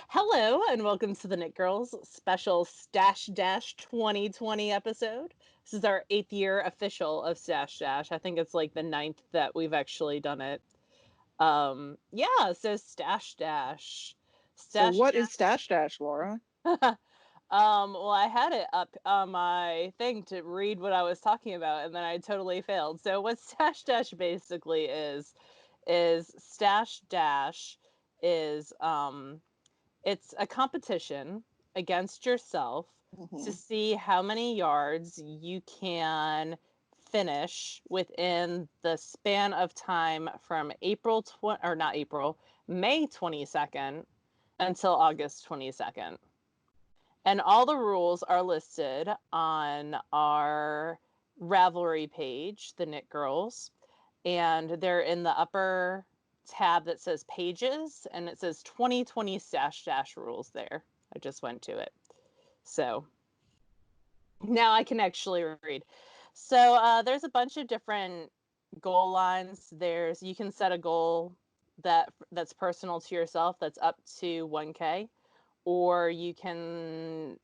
Hello and welcome to the Knit Girls special Stash Dash 2020 episode. This is our 8th year official of Stash Dash. I think it's like the ninth that we've actually done it. So Stash Dash. So Stash what is Stash Dash, Laura? Dash. Well, I had it up on my thing to read what I was talking about, and then I totally failed. So what Stash Dash basically is Stash Dash is it's a competition against yourself to Hmm. see how many yards you can finish within the span of time from May 22nd until August 22nd. And all the rules are listed on our Ravelry page, the Knit Girls, and they're in the upper tab that says pages, and it says 2020 stash dash rules there. I just went to it. So now I can actually read. So there's a bunch of different goal lines. You can set a goal that's personal to yourself that's up to 1K, or you can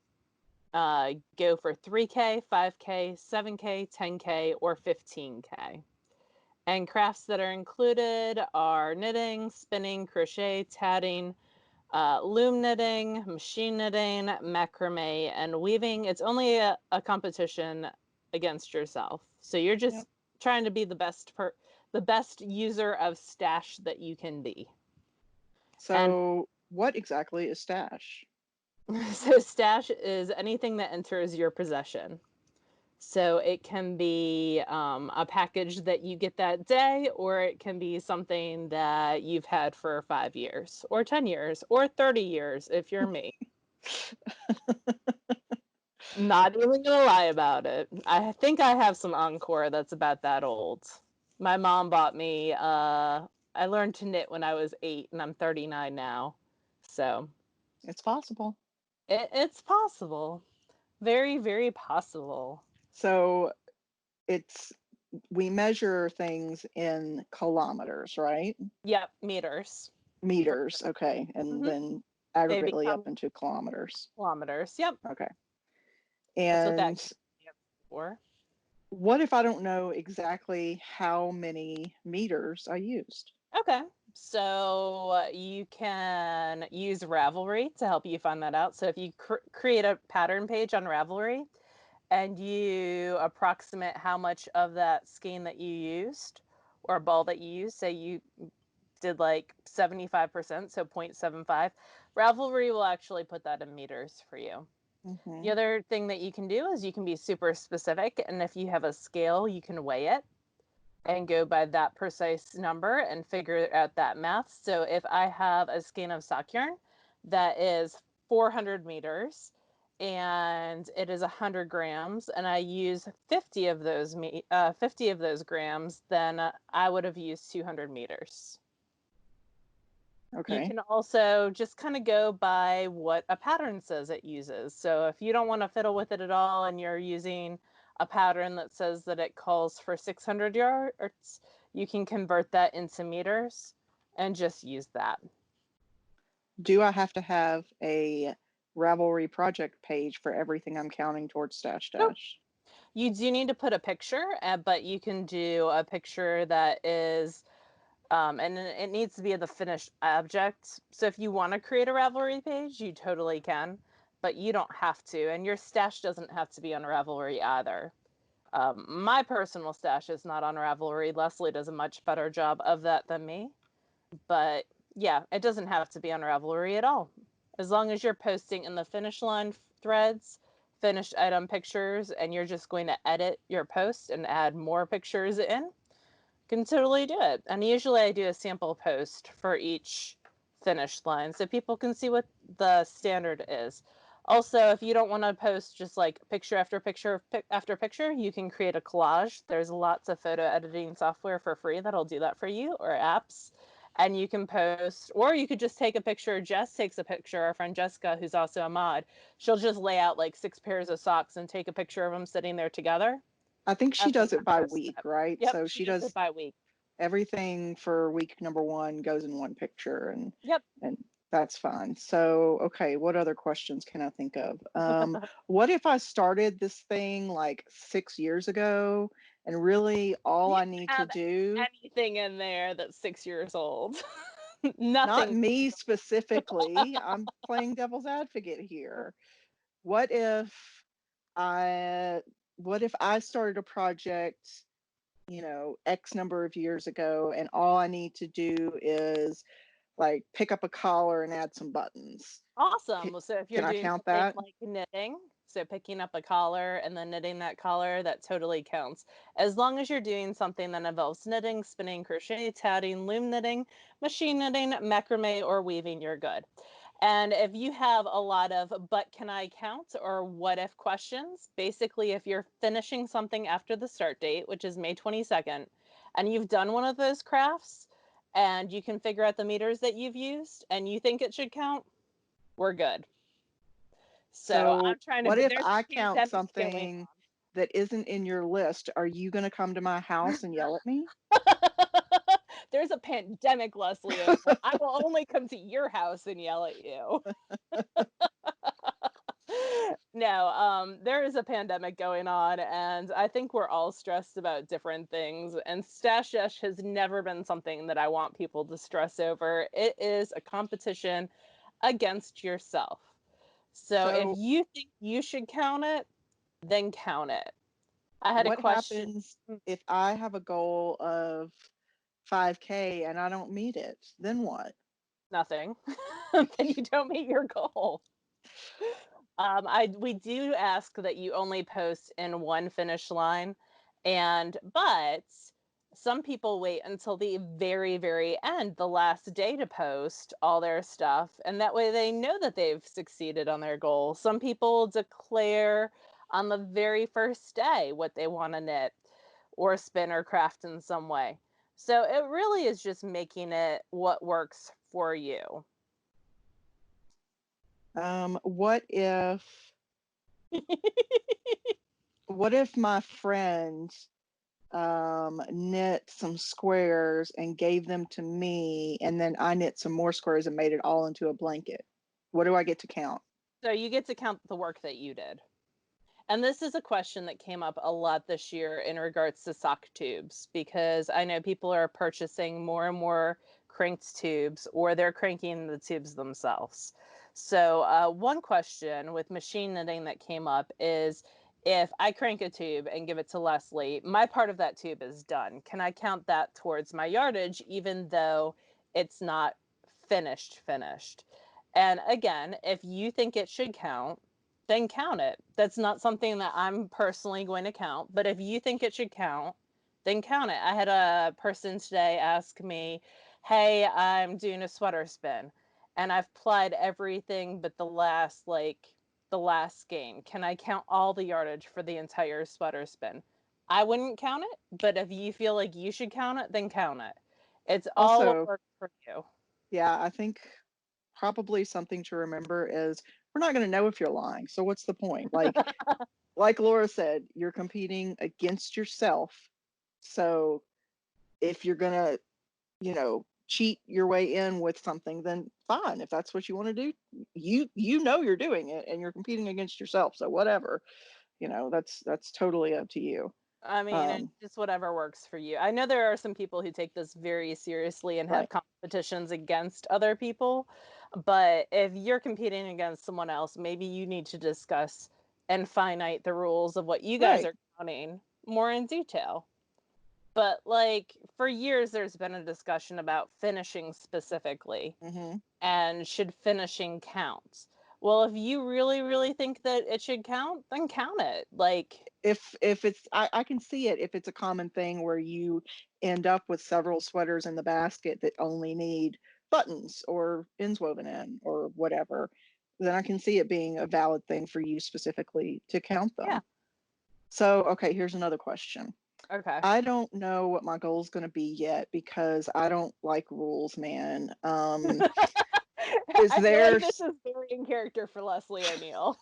go for 3K, 5K, 7K, 10K, or 15K. And crafts that are included are knitting, spinning, crochet, tatting, loom knitting, machine knitting, macrame, and weaving. It's only a competition against yourself. So you're Yep. just trying to be the best user of stash that you can be. And So what exactly is Stash? so stash is anything that enters your possession. So it can be a package that you get that day, or it can be something that you've had for 5 years, or 10 years, or 30 years if you're me. Not even gonna lie about it. I think I have some Encore that's about that old. My mom bought me, I learned to knit when I was 8, and I'm 39 now. So It's possible. it's possible. Very, very possible. So it's we measure things in kilometers, right? Yep, meters. For Meters, okay, and hmm then They aggregately up become into kilometers. kilometers. Yep. Okay. That's what And that stands for. what if I don't know exactly how many meters I used? Okay. So you can use Ravelry to help you find that out. So if you create a pattern page on Ravelry and you approximate how much of that skein that you used or ball that you used, say you did like 75%, so 0.75, Ravelry will actually put that in meters for you. The Hmm. other thing that you can do is you can be super specific, and if you have a scale, you can weigh it and go by that precise number and figure out that math. So if I have a skein of sock yarn that is 400 meters and it is 100 grams, and I use 50 of those grams, then I would have used 200 meters. You Okay. can also just kind of go by what a pattern says it uses. So if you don't want to fiddle with it at all and you're using a pattern that says that it calls for 600 yards, you can convert that into meters and just use that. Do I have to have a Ravelry project page for everything I'm counting towards Stash Nope. Dash? You do need to put a picture, but you can do a picture that is and it needs to be the finished object. So if you want to create a Ravelry page, you totally can, but you don't have to. And your stash doesn't have to be on Ravelry either. My personal stash is not on Ravelry. Leslie does a much better job of that than me. But yeah, it doesn't have to be on Ravelry at all. As long as you're posting in the finish line threads, finished item pictures, and you're just going to edit your post and add more pictures in, can totally do it. And usually I do a sample post for each finished line so people can see what the standard is. Also, if you don't want to post just like picture after picture after picture, you can create a collage. There's lots of photo editing software for free that'll do that for you, or apps. And you can post, or you could just take a picture. Jess takes a picture. Our friend Jessica, who's also a mod, she'll just lay out like 6 pairs of socks and take a picture of them sitting there together I think she and then does it by post week, that. right? Yep, So she she does it does by week. everything for week number one goes in one picture, Yep. and That's fine. So, okay, what other questions can I think of? What if I started this thing like 6 years ago and really all You I need can to have do, anything in there that's 6 years old. not Nothing. me specifically, I'm playing devil's advocate here. What if I what if I started a project, X number of years ago and all I need to do is like pick up a collar and add some buttons? Can, Awesome. So if you're can I doing count something that? like knitting, so picking up a collar and then knitting that collar, that totally counts. As long as you're doing something that involves knitting, spinning, crochet, tatting, loom knitting, machine knitting, macrame, or weaving, you're good. And if you have a lot of but can I count or what if questions, basically, if you're finishing something after the start date, which is May 22nd, and you've done one of those crafts and you can figure out the meters that you've used and you think it should count, we're good. So So, I'm trying to, what but if there's I a count pandemic going something that isn't in your list? Are you going to come to my house and yell at me? on. There's a pandemic, Leslie O'Neill. I will only come to your house and yell at you. No, there is a pandemic going on, and I think we're all stressed about different things. And Stash Dash has never been something that I want people to stress over. It is a competition against yourself. So if So, you think you should count it, then count it. I had a what question. happens if I have a goal of 5K and I don't meet it? Then what? Nothing. Then you don't meet your goal. I we do ask that you only post in one finish line, and but some people wait until the very, very end, the last day to post all their stuff, and that way they know that they've succeeded on their goal. Some people declare on the very first day what they want to knit or spin or craft in some way. So it really is just making it what works for you. Um, what if what if my friend knit some squares and gave them to me, and then I knit some more squares and made it all into a blanket? What do I get to count? So you get to count the work that you did. And this is a question that came up a lot this year in regards to sock tubes, because I know people are purchasing more and more cranked tubes or they're cranking the tubes themselves. So, one question with machine knitting that came up is if I crank a tube and give it to Leslie, my part of that tube is done. Can I count that towards my yardage, even though it's not finished? And again, if you think it should count, then count it. That's not something that I'm personally going to count, but if you think it should count, then count it. I had a person today ask me, "Hey, I'm doing a sweater spin and I've plied everything but the last skein. Can I count all the yardage for the entire sweater spin?" I wouldn't count it, but if you feel like you should count it, then count it. It's all what Also, works for you. yeah, I think probably something to remember is we're not going to know if you're lying. So what's the point? Like Laura said, you're competing against yourself. So if you're going to, cheat your way in with something, then fine. If that's what you want to do, you know you're doing it and you're competing against yourself. So whatever, that's totally up to you. I mean, it's Um, just whatever works for you. I know there are some people who take this very seriously and have right. competitions against other people, but if you're competing against someone else, maybe you need to discuss and finite the rules of what you guys Right. are counting more in detail. But like for years, there's been a discussion about finishing specifically Hmm. and should finishing count? Well, if you really, really think that it should count, then count it. Like, If it's I can see it if it's a common thing where you end up with several sweaters in the basket that only need buttons or ends woven in or whatever, then I can see it being a valid thing for you specifically to count yeah, them. So, okay, here's another question. okay. I don't know what my goal is going to be yet because I don't like rules, man. Is I feel like there this is very in character for Leslie O'Neill.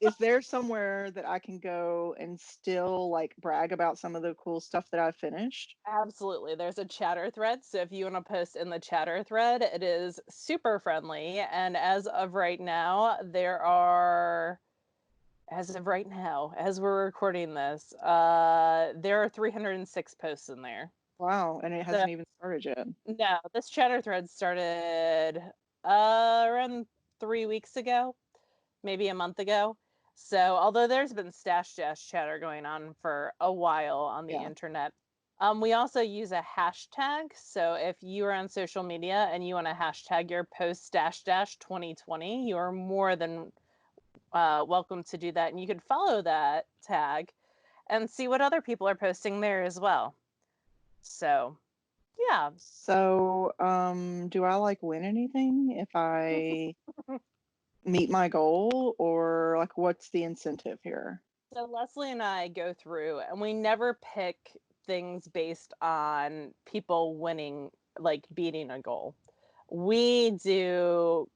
Is there somewhere that I can go and still like brag about some of the cool stuff that I've finished? Absolutely. There's a chatter thread. So if you want to post in the chatter thread, it is super friendly. And as of right now, as we're recording this, there are 306 posts in there. Wow, and it So hasn't even started yet. no, this chatter thread started around 3 weeks ago, maybe a month ago. So although there's been stash dash chatter going on for a while on the Yeah. internet, we also use a hashtag. So if you are on social media and you want to hashtag your post stash dash 2020, you are more than welcome to do that. And you can follow that tag and see what other people are posting there as well. So yeah. So, do I like win anything if I meet my goal, or like what's the incentive here? So Leslie and I go through and we never pick things based on people winning, like beating a goal. We do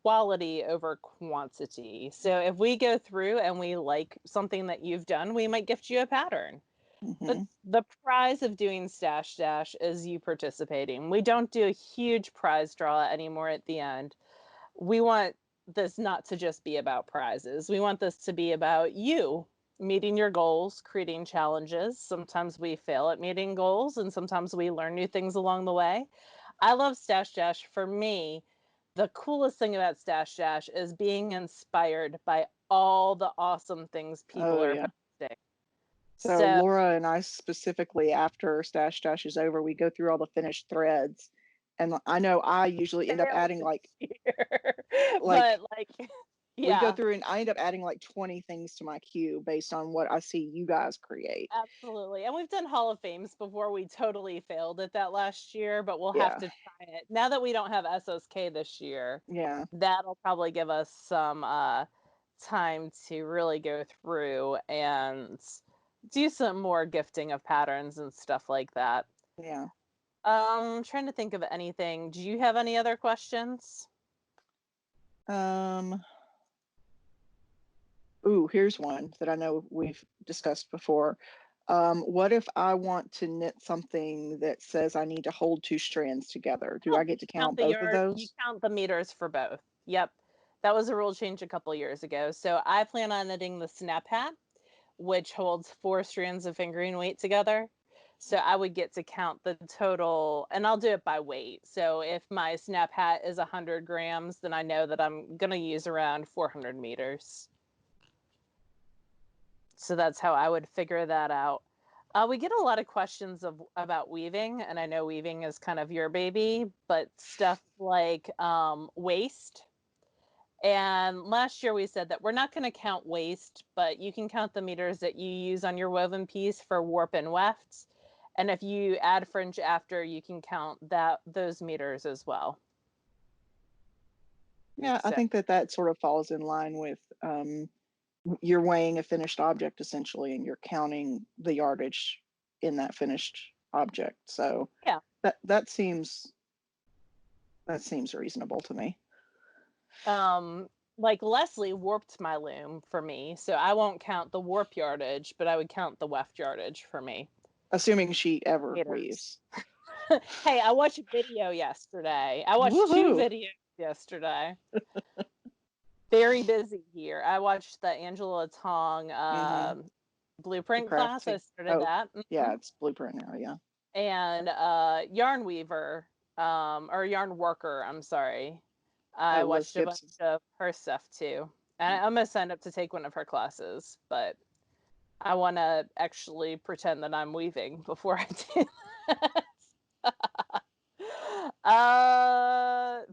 quality over quantity. So if we go through and we like something that you've done, we might gift you a pattern. But Hmm. the prize of doing Stash Dash is you participating. We don't do a huge prize draw anymore at the end. We want this not to just be about prizes. We want this to be about you meeting your goals, creating challenges. Sometimes we fail at meeting goals, and sometimes we learn new things along the way. I love Stash Dash. For me, the coolest thing about Stash Dash is being inspired by all the awesome things people Oh are yeah. posting. So So Laura and I specifically, after Stash Dash is over, we go through all the finished threads, and I know I usually end up failed adding this year, like but like, we go yeah. through and I end up adding like 20 things to my queue based on what I see you guys create. Absolutely. And we've done Hall of Fames before. We totally failed at that last year, but we'll have Yeah, to try it. Now that we don't have SSK this year, yeah, that'll probably give us some time to really go through and do some more gifting of patterns and stuff like that. yeah. I'm trying to think of anything. Do you have any other questions? Um, ooh, here's one that I know we've discussed before. What if I want to knit something that says I need to hold two strands together? Do I Oh, get to count count the both of yard. You those? count the meters for both. Yep. That was a rule change a couple years ago. So I plan on knitting the snap hat, which holds 4 strands of fingering weight together. So I would get to count the total, and I'll do it by weight. So if my snap hat is 100 grams, then I know that I'm going to use around 400 meters. So that's how I would figure that out. We get a lot of questions about weaving, and I know weaving is kind of your baby, but stuff like waist. And last year we said that we're not going to count waist, but you can count the meters that you use on your woven piece for warp and weft. And if you add fringe after, you can count those meters as well. Yeah, I So think that that sort of falls in line with you're weighing a finished object essentially, and you're counting the yardage in that finished object. So yeah. that that seems reasonable to me. Like Leslie warped my loom for me, so I won't count the warp yardage, but I would count the weft yardage for me. Assuming she ever Meters. weaves. Hey, I watched a video yesterday. I watched two Woohoo! videos yesterday. Very busy here. I watched the Angela Tong Mm-hmm. The blueprint class. I crafty. started Oh, that. yeah, it's blueprint now. Yeah, And Yarn Weaver, or Yarn Worker, I'm sorry. I Liz watched a bunch Gibson. of her stuff too. And Yeah. I'm gonna sign up to take one of her classes, but I want to actually pretend that I'm weaving before I do that.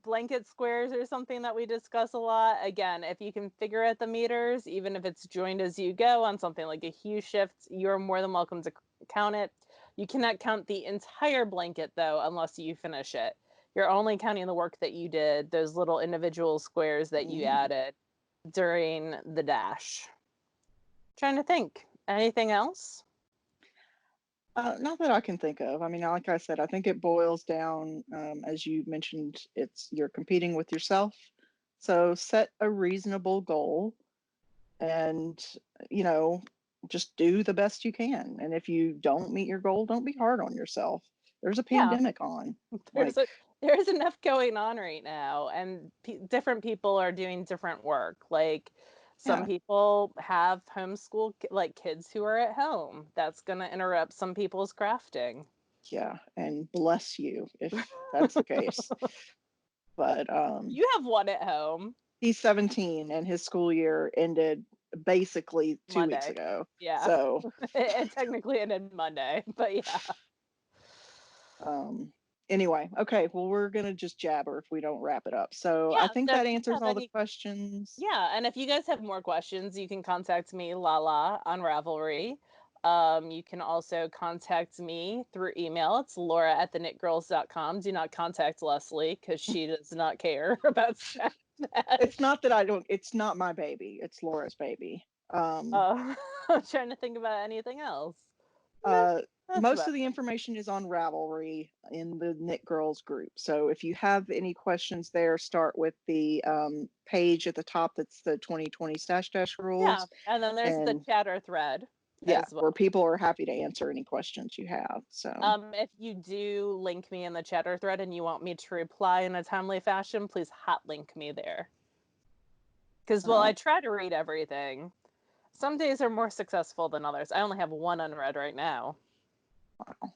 Blanket squares are something that we discuss a lot. Again, if you can figure out the meters, even if it's joined as you go on something like a hue shift, you're more than welcome to count it. You cannot count the entire blanket though unless you finish it. You're only counting the work that you did, those little individual squares that you Hmm. added during the dash. Trying to think. Anything else? Not that I can think of. I mean, like I said, I think it boils down, as you mentioned, it's you're competing with yourself. So set a reasonable goal. and, you know, just do the best you can. And if you don't meet your goal, don't be hard on yourself. There's a Yeah. pandemic on. There's Like, a there's enough going on right now, and different people are doing different work. Like some yeah, people have homeschool like kids who are at home. That's going to interrupt some people's crafting. yeah, and bless you if that's the case. But You have one at home he's 17 and his school year ended basically 2 weeks Monday. ago. Yeah. So, It technically ended Monday, but yeah. um, anyway, okay, well, we're going to just jabber if we don't wrap it up. So I Yeah, think so if that you answers have all the any questions. Yeah, and if you guys have more questions, you can contact me, Lala, on Ravelry. You can also contact me through email. It's Laura at TheKnitGirls.com. Do not contact Leslie because she does not care about Snapchat. It's not that I don't, it's not my baby, it's Laura's baby. I'm trying to think about anything else. No, Uh, that's Most about of the information is on Ravelry in the Knit Girls group. So if you have any questions there, start with the page at the top that's the 2020 Stash Dash Yeah, rules. and then there's the And chatter thread yeah, as where well. people are happy to answer any questions you have. So, If you do link me in the chatter thread and you want me to reply in a timely fashion, please hot link me there. Because, well, I oh, try to read everything. Some days are more successful than others. I only have one unread right now. wow.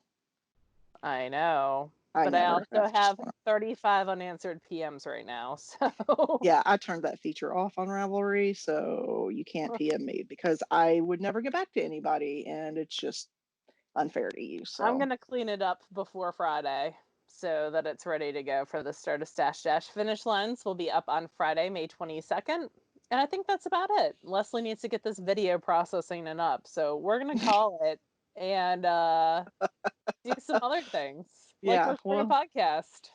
I know. I But I never also have just have one. 35 unanswered PMs right now. So Yeah, I turned that feature off on Ravelry, so you can't PM me because I would never get back to anybody, and it's just unfair to you. I'm So, going to clean it up before Friday so that it's ready to go for the start of Stash Dash. Finish lines will be up on Friday, May 22nd. And I think that's about it. Leslie needs to get this video processing and up. So we're going to call it and do some other things, like yeah, record a well, podcast.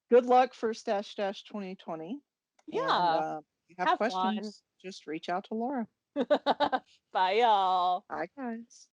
good luck for Stash Dash 2020. And Yeah. if you have Have fun. questions, just reach out to Laura. Bye, y'all. Bye, guys.